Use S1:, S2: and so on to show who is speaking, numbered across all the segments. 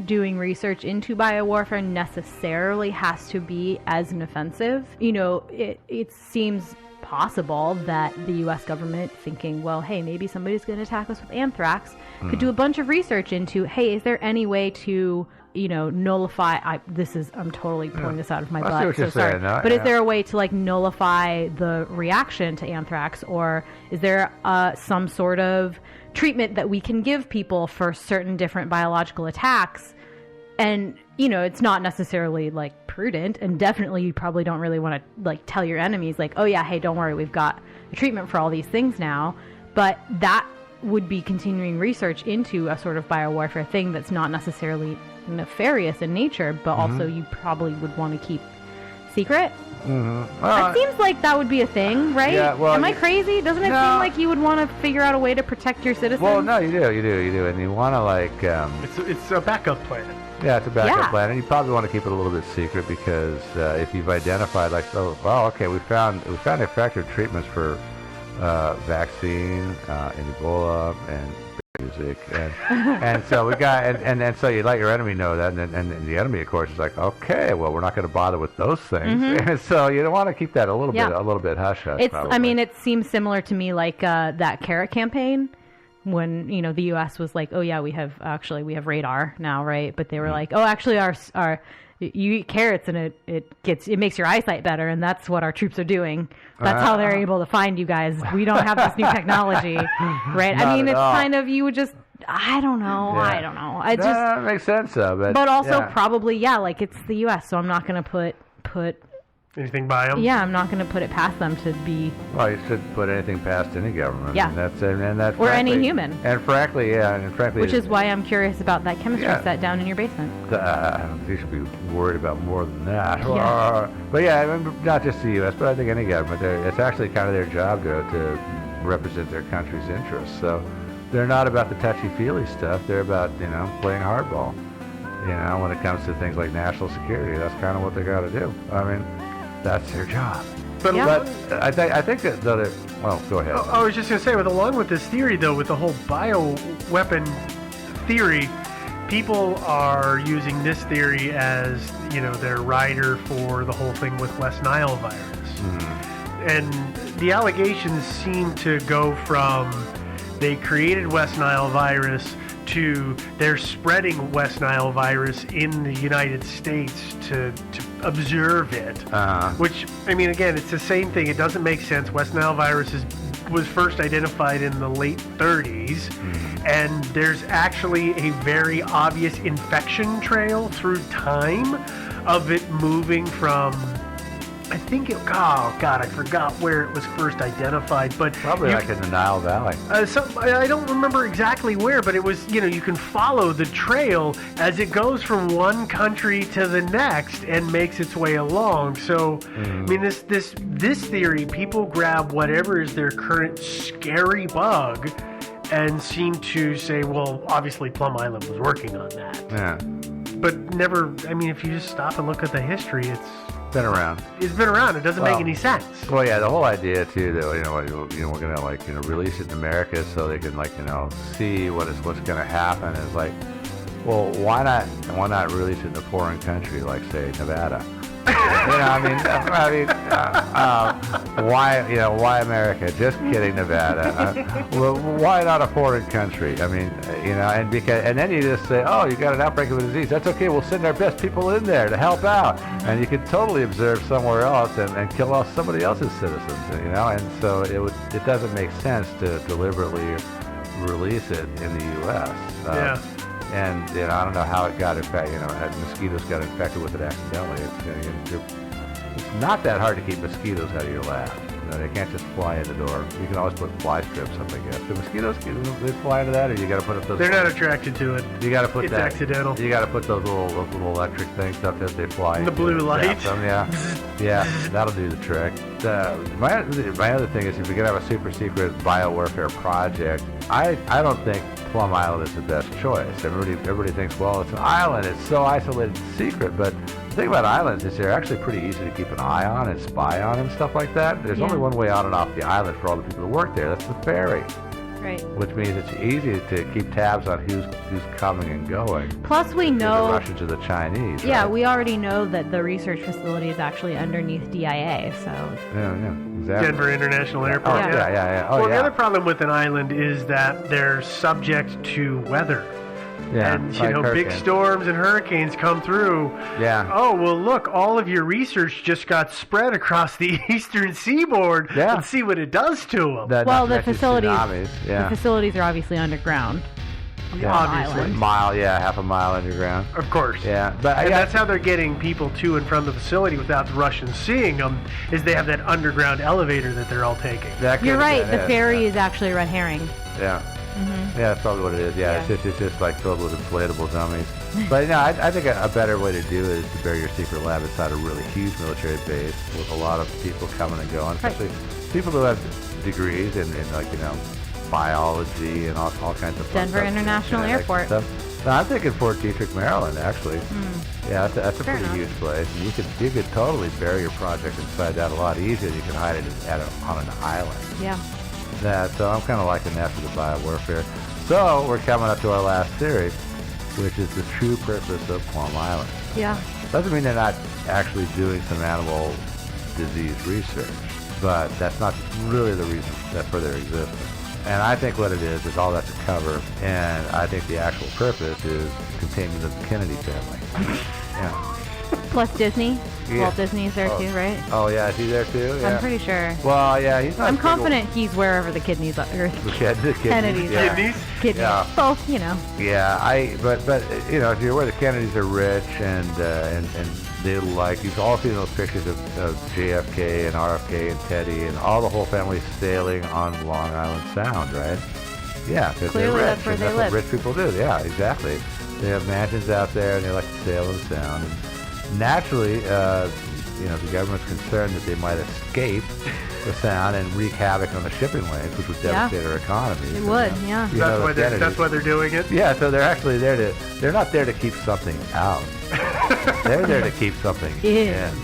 S1: doing research into biowarfare necessarily has to be as an offensive. You know, it seems possible that the U.S. government, thinking, well, hey, maybe somebody's going to attack us with anthrax, could do a bunch of research into, hey, is there any way to, you know, nullify? I'm totally pulling this out of my butt. So sorry, but is there a way to like nullify the reaction to anthrax, or is there some sort of treatment that we can give people for certain different biological attacks? And, you know, it's not necessarily like prudent, and definitely you probably don't really want to like tell your enemies like, oh yeah, hey, don't worry, we've got a treatment for all these things now. But that would be continuing research into a sort of biowarfare thing that's not necessarily nefarious in nature, but also you probably would want to keep secret. It seems like that would be a thing, right?
S2: Yeah, well,
S1: am I crazy? Doesn't it seem like you would want to figure out a way to protect your citizens?
S2: Well, no, you do, and you want to like.
S3: It's a backup plan.
S2: Yeah, it's a backup plan, and you probably want to keep it a little bit secret because if you've identified, like, oh, well, okay, we found effective treatments for vaccine, and Ebola, and music, and so we got, and so you let your enemy know that, and the enemy, of course, is like, okay, well, we're not going to bother with those things, and so you don't want to keep that a little bit hush hush.
S1: I mean, it seems similar to me like that carrot campaign. When, you know, the U.S. was like, oh yeah, we have radar now, right? But they were like, oh, actually, you eat carrots and it makes your eyesight better, and that's what our troops are doing. That's how they're able to find you guys. We don't have this new technology, right? I mean, it's kind of, you would just, I don't know.
S2: That makes sense, though.
S1: But also probably, like, it's the U.S., so I'm not going to put
S3: anything by them.
S1: Yeah, I'm not going to put it past them to be.
S2: Well, you shouldn't put anything past any government.
S1: Yeah,
S2: and that's
S1: or any human.
S2: And frankly,
S1: which is why I'm curious about that chemistry set down in your basement.
S2: You should be worried about more than that.
S1: Yeah.
S2: But yeah, I mean, not just the U.S., but I think any government. It's actually kind of their job to represent their country's interests. So they're not about the touchy-feely stuff. They're about, you know, playing hardball. You know, when it comes to things like national security, that's kind of what they got to do. I mean, that's their job. But I think that well, go ahead.
S3: I was just going to say, along with this theory, though, with the whole bioweapon theory, people are using this theory as, you know, their rider for the whole thing with West Nile virus. And the allegations seem to go from they created West Nile virus to they're spreading West Nile virus in the United States to observe it. Which, I mean, again, it's the same thing. It doesn't make sense. West Nile virus was first identified in the late 30s, and there's actually a very obvious infection trail through time of it moving from, I think I forgot where it was first identified, but
S2: probably like in the Nile Valley.
S3: I don't remember exactly where, but it was, you know, you can follow the trail as it goes from one country to the next and makes its way along. So, I mean, this theory, people grab whatever is their current scary bug and seem to say, well, obviously Plum Island was working on that.
S2: Yeah.
S3: But never, I mean, if you just stop and look at the history, it's
S2: been around.
S3: It's been around. It doesn't make any sense.
S2: Well, yeah, the whole idea too, though, you know, we're gonna like, you know, release it in America so they can, like, you know, see what's gonna happen. Is like, well, why not release it in a foreign country like, say, Nevada? You know, why America? Just kidding, Nevada. Well, why not a foreign country? I mean, you know, and then you just say, oh, you got an outbreak of a disease. That's okay. We'll send our best people in there to help out, and you can totally observe somewhere else and kill off somebody else's citizens. You know, and so it doesn't make sense to deliberately release it in the U.S. And, you know, I don't know how it got infected. You know, mosquitoes got infected with it accidentally. It's not that hard to keep mosquitoes out of your lab. You know, they can't just fly in the door. You can always put fly strips up, I guess. The mosquitoes, they fly into that, or you got to put up those.
S3: They're not attracted to it.
S2: You got to put
S3: it's accidental.
S2: You got to put those little electric things up as they fly.
S3: The blue light.
S2: Yeah, that'll do the trick. My other thing is, if you're gonna have a super secret biowarfare project, I don't think Plum Island is the best choice. Everybody thinks, well, it's an island, it's so isolated and secret, but the thing about islands is they're actually pretty easy to keep an eye on and spy on and stuff like that. There's only one way on and off the island for all the people who work there. That's the ferry.
S1: Right.
S2: which means it's easy to keep tabs on who's coming and going.
S1: Plus, we
S2: The
S1: know.
S2: Russians or the Chinese.
S1: Yeah,
S2: right?
S1: we already know that the research facility is actually underneath DIA. So.
S2: Yeah, exactly.
S3: Denver International Airport.
S2: Oh, yeah. Oh,
S3: Well,
S2: yeah.
S3: the other problem with an island is that they're subject to weather.
S2: yeah,
S3: And,
S2: like
S3: big
S2: hurricanes.
S3: storms and hurricanes come through.
S2: Yeah.
S3: Oh, well, look, all of your research just got spread across the eastern seaboard.
S2: Yeah.
S3: And see what it does to them.
S1: Well,
S2: not
S1: the
S2: to mention
S1: facilities.
S2: tsunamis, yeah.
S1: The facilities are obviously underground.
S2: Yeah.
S1: on
S3: Obviously.
S1: island.
S2: Mile, yeah, half a mile underground.
S3: Of course.
S2: Yeah, but
S3: And that's how they're getting people to and from the facility without the Russians seeing them, is they have that underground elevator that they're all taking.
S2: that could
S1: You're
S2: have
S1: right.
S2: been
S1: The
S2: it,
S1: ferry is actually a red herring.
S2: Yeah. Yeah, that's probably what it is. Yeah,
S1: Yeah.
S2: It's just like filled with inflatable dummies. But I think a better way to do it is to bury your secret lab inside a really huge military base with a lot of people coming and going, especially people who have degrees in like biology and all kinds of fun
S1: Denver
S2: stuff,
S1: International
S2: genetics and
S1: Airport.
S2: stuff. No, I'm thinking Fort Detrick, Maryland, actually. Yeah, that's a
S1: Fair
S2: pretty
S1: enough.
S2: huge place. And you could totally bury your project inside that a lot easier. You can hide it on an island.
S1: Yeah.
S2: So I'm kind of liking that for the biowarfare. So we're coming up to our last theory, which is the true purpose of Plum Island.
S1: Yeah.
S2: Doesn't mean they're not actually doing some animal disease research, but that's not really the reason for their existence. And I think what it is all that's a cover, and I think the actual purpose is containing the Kennedy family. Yeah.
S1: Plus Disney.
S2: Yeah.
S1: Walt Disney's there too, right?
S2: Oh yeah, is he there too? Yeah.
S1: I'm pretty sure.
S2: Well, yeah, he's not.
S1: I'm
S2: as big a-
S1: confident he's wherever the kidneys are. Or
S2: The Kennedys.
S1: Kennedys.
S2: Yeah.
S3: Kidneys?
S1: kidneys.
S2: Yeah.
S1: Both,
S2: Yeah, but if you're aware, the Kennedys are rich and they like, you've all seen those pictures of JFK and RFK and Teddy and all the whole family sailing on Long Island Sound, right? Yeah, because they're
S1: Clearly
S2: rich.
S1: that's where
S2: and
S1: they
S2: that's
S1: live.
S2: what rich people do. Yeah, exactly. They have mansions out there and they like to sail on the Sound. And naturally, the government's concerned that they might escape the Sound and wreak havoc on the shipping lanes, which would
S1: Yeah.
S2: devastate our economy.
S1: It
S2: So,
S1: would,
S2: you know,
S1: yeah.
S2: you know,
S3: That's why they're doing it.
S2: yeah, so they're actually they're not there to keep something out. They're there to keep something
S1: In.
S2: in.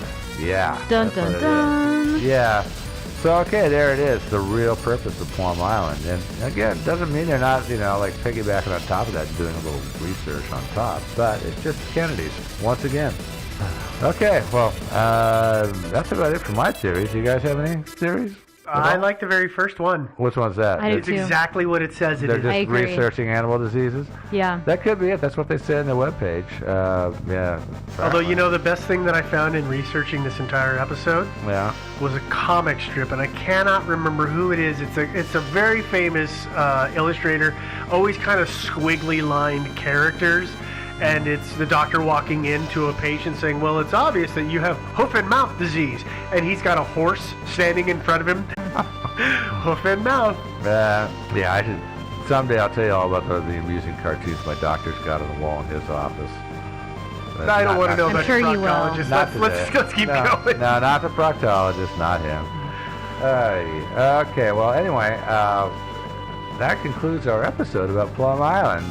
S2: Yeah.
S1: Dun
S2: that's what
S1: dun
S2: it is.
S1: dun.
S2: Yeah. So, okay, there it is, the real purpose of Plum Island. And again, doesn't mean they're not, like piggybacking on top of that and doing a little research on top, but it's just Kennedy's, once again. Okay, well, that's about it for my theories. You guys have any theories?
S3: I like the very first one.
S2: Which one's that?
S1: I do
S3: It's
S1: too.
S3: exactly what it says it
S2: They're
S3: is.
S2: just
S1: I agree.
S2: researching animal diseases?
S1: Yeah.
S2: That could be it. That's what they say on their webpage. Yeah.
S3: Although, the best thing that I found in researching this entire episode
S2: Yeah.
S3: was a comic strip, and I cannot remember who it is. It's a very famous illustrator, always kind of squiggly lined characters, and it's the doctor walking into a patient saying, well, it's obvious that you have hoof and mouth disease, and he's got a horse standing in front of him. Hoof and mouth.
S2: Yeah, I should. Someday I'll tell you all about the amusing cartoons my doctor's got on the wall in his office.
S3: I don't want to know
S1: I'm
S3: about
S1: sure
S3: the
S1: you will.
S3: proctologist.
S2: Not
S3: Let's
S2: today.
S3: keep
S2: No,
S3: going.
S2: No, not the proctologist, not him. Okay, well, anyway, that concludes our episode about Plum Island.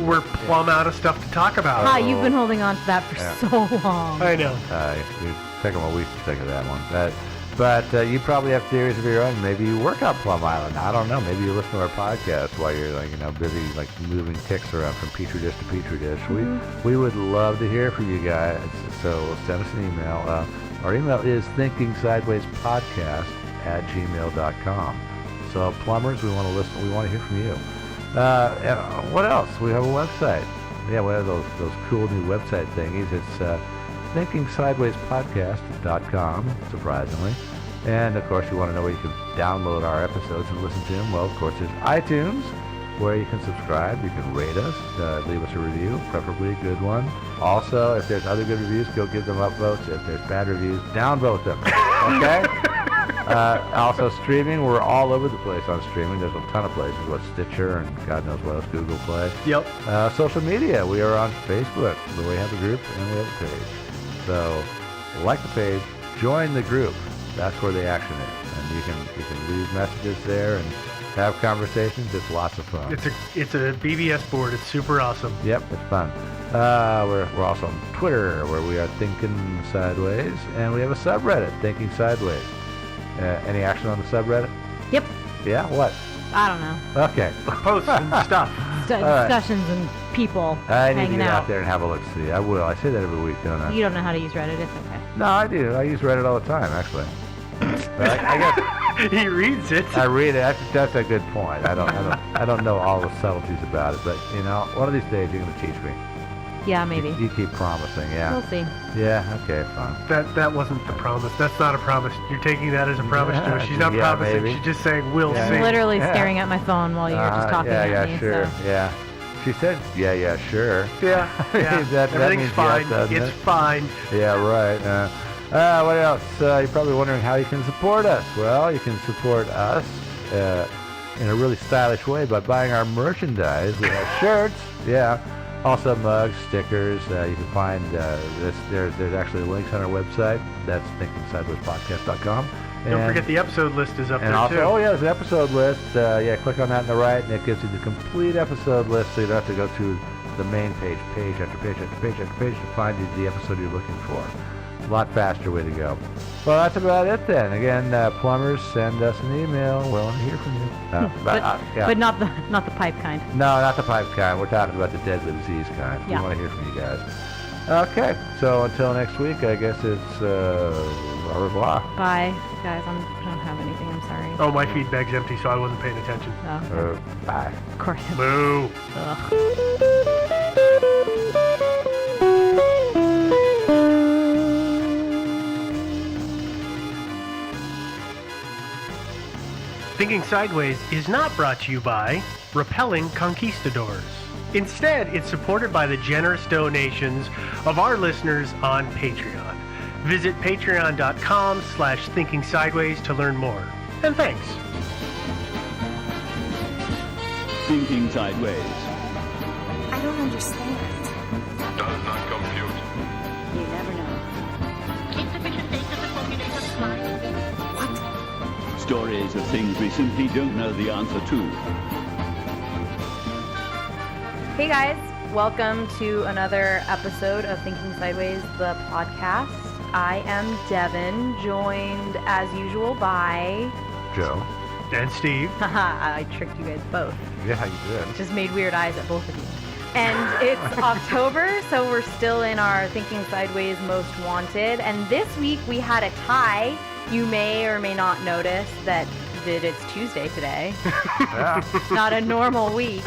S3: We're plumb out of stuff to talk about.
S1: Hi, you've been holding on to that for
S2: Yeah.
S1: so long.
S3: I know.
S2: It took them a week to think of that one. But you probably have theories of your own. Maybe you work on Plum Island. I don't know. Maybe you listen to our podcast while you're busy moving ticks around from petri dish to petri dish. We would love to hear from you guys. So send us an email. Our email is thinkingsidewayspodcast@gmail.com. So plumbers, we want to listen. We want to hear from you. What else? We have a website. Yeah, we have those cool new website thingies. It's thinkingsidewayspodcast.com, surprisingly. And, of course, you want to know where you can download our episodes and listen to them. Well, of course, there's iTunes, where you can subscribe. You can rate us, leave us a review, preferably a good one. Also, if there's other good reviews, go give them upvotes. If there's bad reviews, downvote them. Okay? Also, streaming. We're all over the place on streaming. There's a ton of places. Stitcher and God knows what else, Google Play.
S3: Yep.
S2: Social media. We are on Facebook, where we have a group and we have a page. So, like the page, join the group. That's where the action is, and you can leave messages there and have conversations. It's lots of fun.
S3: It's a BBS board. It's super awesome.
S2: Yep, it's fun. We're also on Twitter, where we are Thinking Sideways, and we have a subreddit, Thinking Sideways. Any action on the subreddit?
S1: Yep.
S2: Yeah. What?
S1: I don't know.
S2: Okay.
S3: Posts and stuff.
S1: Discussions and people
S2: I need to
S1: hanging
S2: get out
S1: out.
S2: there and have a look-see. I will. I say that every week, don't I?
S1: You don't know how to use Reddit. It's okay.
S2: No, I do. I use Reddit all the time, actually. But I guess
S3: He reads it.
S2: I read it. That's a good point. I don't know all the subtleties about it, but you know, one of these days you're going to teach me.
S1: Yeah, maybe.
S2: You keep promising, yeah.
S1: We'll see.
S2: Yeah. Okay. Fine.
S3: That wasn't the promise. That's not a promise. You're taking that as a promise to her. She's not
S2: Yeah,
S3: promising.
S2: maybe.
S3: She's just saying, we'll
S2: Yeah.
S3: see.
S1: I'm literally
S2: Yeah.
S1: staring at my phone while you're just talking at me.
S2: Sure.
S1: So.
S2: Yeah. She said, yeah, sure.
S3: Yeah. Yeah.
S2: That
S3: Everything's
S2: means
S3: fine.
S2: yes, doesn't
S3: It's
S2: it?
S3: fine.
S2: Yeah, right. What else? You're probably wondering how you can support us. Well, you can support us in a really stylish way by buying our merchandise. We have shirts, yeah. Also mugs, stickers. You can find this. There's actually links on our website. That's thinkingsidewayspodcast.com.
S3: Don't forget the episode list is up
S2: And
S3: there
S2: also,
S3: too.
S2: oh yeah, there's an episode list. Click on that on the right, and it gives you the complete episode list, so you don't have to go through the main page after page after page after page to find the episode you're looking for. A lot faster way to go. Well, that's about it then. Again, plumbers, send us an email. Willing to hear from you.
S1: But not the pipe kind.
S2: No, not the pipe kind. We're talking about the deadly disease kind.
S1: Yeah.
S2: We want to hear from you guys. Okay, so until next week, I guess it's au revoir.
S1: Bye, guys. I don't have anything. I'm sorry.
S3: Oh, my feed bag's empty, so I wasn't paying attention.
S1: Oh,
S2: Bye.
S1: of course.
S3: Boo.
S1: Ugh.
S3: Thinking Sideways is not brought to you by Repelling Conquistadors. Instead, it's supported by the generous donations of our listeners on Patreon. Visit patreon.com/Thinking Sideways to learn more. And thanks.
S4: Thinking Sideways.
S5: I don't understand.
S6: Does not compute.
S5: You never know.
S7: Insufficient data to formulate a slide.
S5: What?
S4: Stories of things we simply don't know the answer to.
S1: Hey guys, welcome to another episode of Thinking Sideways, the podcast. I am Devin, joined as usual by...
S2: Joe.
S3: And Steve.
S1: Haha, I tricked you guys both.
S2: Yeah, you did.
S1: Just made weird eyes at both of you. And it's October, so we're still in our Thinking Sideways Most Wanted. And this week we had a tie. You may or may not notice that it's Tuesday today.
S2: Yeah.
S1: Not a normal week.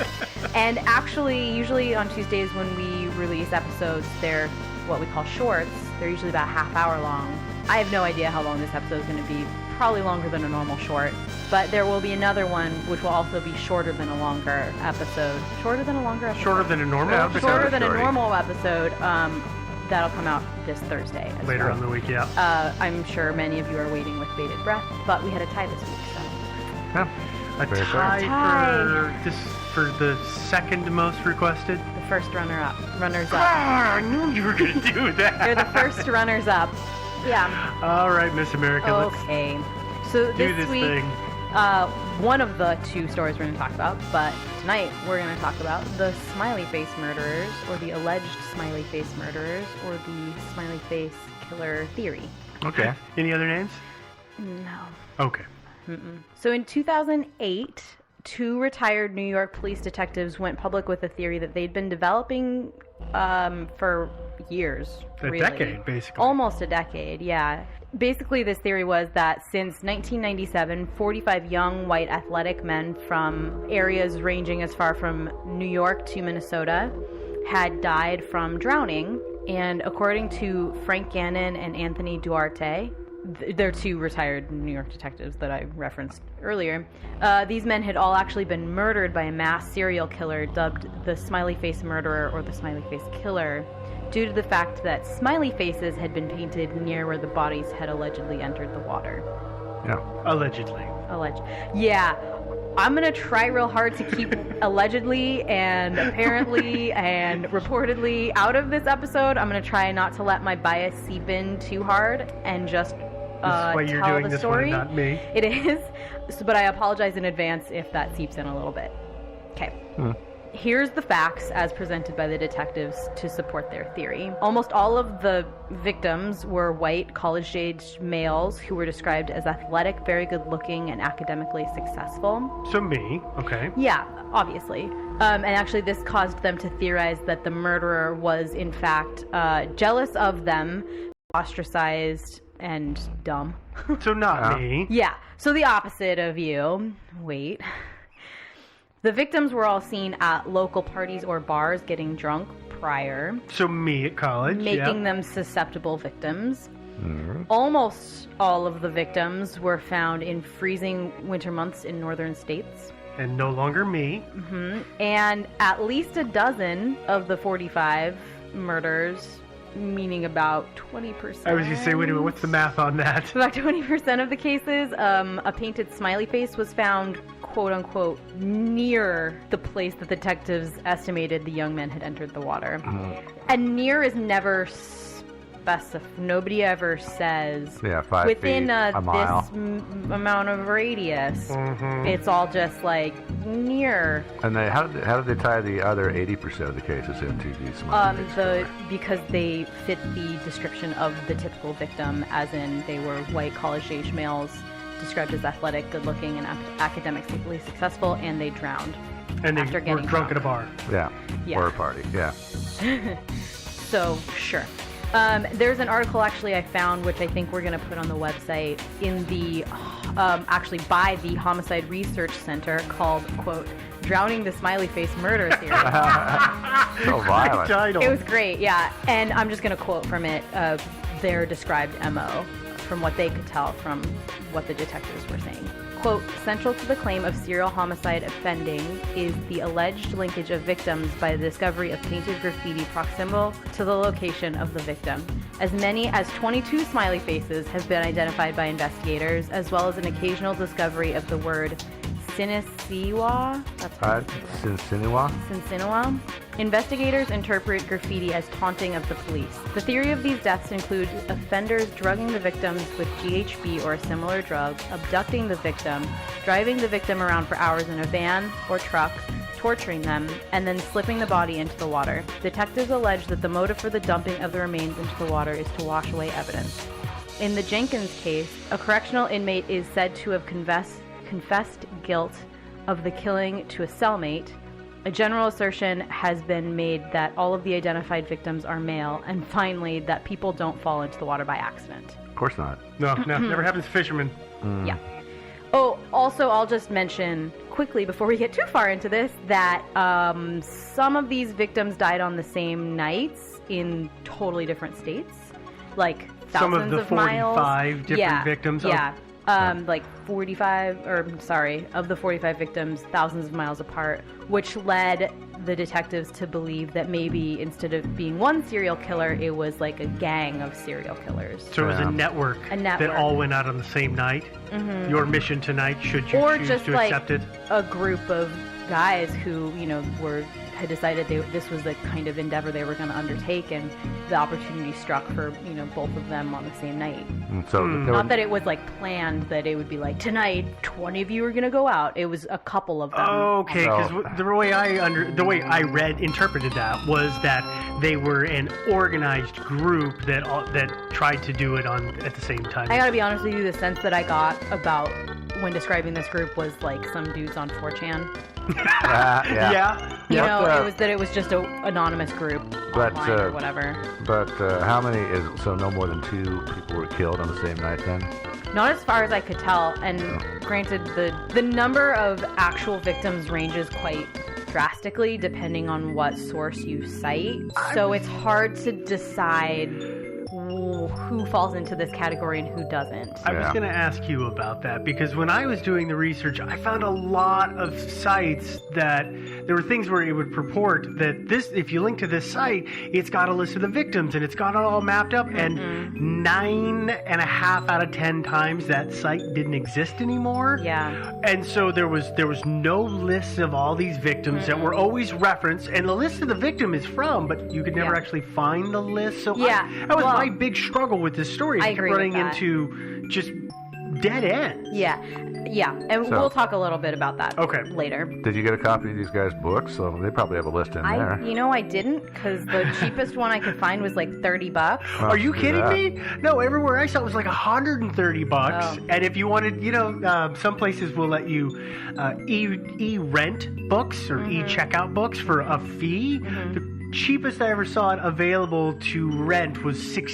S1: And actually, usually on Tuesdays when we release episodes, they're what we call shorts. They're usually about a half hour long. I have no idea how long this episode is going to be. Probably longer than a normal short. But there will be another one which will also be shorter than a longer episode. Shorter than a longer episode?
S3: Shorter than a normal
S2: Yeah,
S3: episode.
S1: Shorter than a
S2: Shorty.
S1: normal episode. That'll come out this Thursday. as
S3: Later
S1: well.
S3: on the week, yeah.
S1: I'm sure many of you are waiting with bated breath, but we had a tie this week, so.
S3: A
S2: Very
S3: tie for the second most requested.
S1: The first runners up.
S3: Ah, I knew you were going to do that.
S1: They're the first runners up. Yeah.
S3: All right, Miss America,
S1: Okay. So
S3: let's do
S1: this
S3: this
S1: week,
S3: thing.
S1: one of the two stories we're going to talk about, but tonight we're going to talk about the smiley face murderers, or the alleged smiley face murderers, or the smiley face killer theory.
S3: Okay. Any other names?
S1: No.
S3: Okay.
S1: So in 2008, two retired New York police detectives went public with a theory that they'd been developing for years.
S3: A decade, basically.
S1: Almost a decade, yeah. Basically, this theory was that since 1997, 45 young white athletic men from areas ranging as far from New York to Minnesota had died from drowning. And according to Frank Gannon and Anthony Duarte, they're two retired New York detectives that I referenced earlier. These men had all actually been murdered by a mass serial killer dubbed the Smiley Face Murderer or the Smiley Face Killer, due to the fact that smiley faces had been painted near where the bodies had allegedly entered the water.
S2: Yeah.
S3: Allegedly.
S1: Yeah. I'm going to try real hard to keep allegedly and apparently and reportedly out of this episode. I'm going to try not to let my bias seep in too hard and just
S3: This is why you're
S1: tell
S3: doing
S1: the
S3: this
S1: story.
S3: one, not me.
S1: It is, but I apologize in advance if that seeps in a little bit. Okay. here's the facts as presented by the detectives to support their theory. Almost all of the victims were white, college-aged males who were described as athletic, very good-looking, and academically successful.
S3: So me, okay.
S1: Yeah, obviously. And actually this caused them to theorize that the murderer was, in fact, jealous of them, ostracized, and dumb.
S3: So not me.
S1: Yeah, so the opposite of you. Wait. The victims were all seen at local parties or bars getting drunk prior,
S3: So me at college.
S1: making
S3: yeah.
S1: them susceptible victims. Almost all of the victims were found in freezing winter months in northern states.
S3: And no longer me.
S1: And at least a dozen of the 45 murders, meaning about 20%.
S3: I was going to say, wait a minute, what's the math on that?
S1: About 20% of the cases, a painted smiley face was found, quote unquote, near the place that detectives estimated the young men had entered the water. And near is never specified. Nobody ever says
S2: 5
S1: within
S2: feet, a mile.
S1: this amount of radius. It's all just like near.
S2: And how did they tie the other 80% of the cases into these smiley face?
S1: Because they fit the description of the typical victim, as in they were white college-age males described as athletic, good-looking, and academically successful, and they drowned
S3: And they
S1: after
S3: were
S1: getting
S3: drunk at a bar.
S2: Yeah.
S1: Yeah.
S2: Or a party. Yeah.
S1: So, sure. There's an article actually I found, which I think we're going to put on the website, in the, actually by the Homicide Research Center, called, quote, Drowning the Smiley Face Murder Theory.
S2: So violent.
S3: Title.
S1: It was great, yeah. And I'm just going to quote from it, their described MO, from what they could tell from what the detectives were saying. Quote, central to the claim of serial homicide offending is the alleged linkage of victims by the discovery of painted graffiti proximal to the location of the victim. As many as 22 smiley faces have been identified by investigators, as well as an occasional discovery of the word Sinisiwa. That's Sinsinuwa. Investigators interpret graffiti as taunting of the police. The theory of these deaths includes offenders drugging the victims with GHB or a similar drug, abducting the victim, driving the victim around for hours in a van or truck, torturing them, and then slipping the body into the water. Detectives allege that the motive for the dumping of the remains into the water is to wash away evidence. In the Jenkins case, a correctional inmate is said to have confessed guilt of the killing to a cellmate. A general assertion has been made that all of the identified victims are male, and finally, that people don't fall into the water by accident.
S2: Of course not.
S3: No, never happens to fishermen.
S1: Yeah. Oh, also, I'll just mention quickly before we get too far into this that some of these victims died on the same nights in totally different states, like thousands
S3: Some of the 45
S1: miles.
S3: different victims.
S1: Yeah. Like 45, of the 45 victims, thousands of miles apart, which led the detectives to believe that maybe instead of being one serial killer, it was like a gang of serial killers.
S3: So it was a network that all went out on the same night. Your mission tonight, should you
S1: Or
S3: choose
S1: just
S3: to
S1: like
S3: accept it.
S1: a group of guys who, had decided this was the kind of endeavor they were going to undertake, and the opportunity struck for, both of them on the same night.
S2: And so
S1: Not that it was like planned that it would be like, tonight 20 of you are going to go out. It was a couple of them.
S3: Okay, because the way I interpreted that was that they were an organized group that tried to do it at the same time.
S1: I gotta be honest with you, the sense that I got about when describing this group was like some dudes on 4chan.
S3: Yeah.
S1: It was just an anonymous group online or whatever.
S2: But how many so no more than 2 people were killed on the same night then?
S1: Not as far as I could tell, and granted, the number of actual victims ranges quite drastically depending on what source you cite. So it's hard to decide who falls into this category and who doesn't.
S3: I was going to ask you about that, because when I was doing the research, I found a lot of sites that there were things where it would purport that if you link to this site, it's got a list of the victims and it's got it all mapped up, and 9.5 out of 10 times that site didn't exist anymore.
S1: Yeah.
S3: And so there was no list of all these victims that were always referenced, and the list of the victim is from, but you could never actually find the list. So that was my big struggle with this story.
S1: I
S3: kept
S1: agree
S3: running
S1: with that.
S3: into just dead ends.
S1: Yeah, and
S2: So-
S1: we'll talk a little bit about that
S3: Okay.
S1: later.
S2: Did you get a copy of these guys' books? So they probably have a list in there.
S1: I didn't, because the cheapest one I could find was like $30.
S3: Are you
S2: do
S3: kidding
S2: that.
S3: me? No, everywhere I saw it was like $130.
S1: Oh.
S3: And if you wanted, some places will let you e-rent books or e-checkout books for a fee. The cheapest I ever saw it available to rent was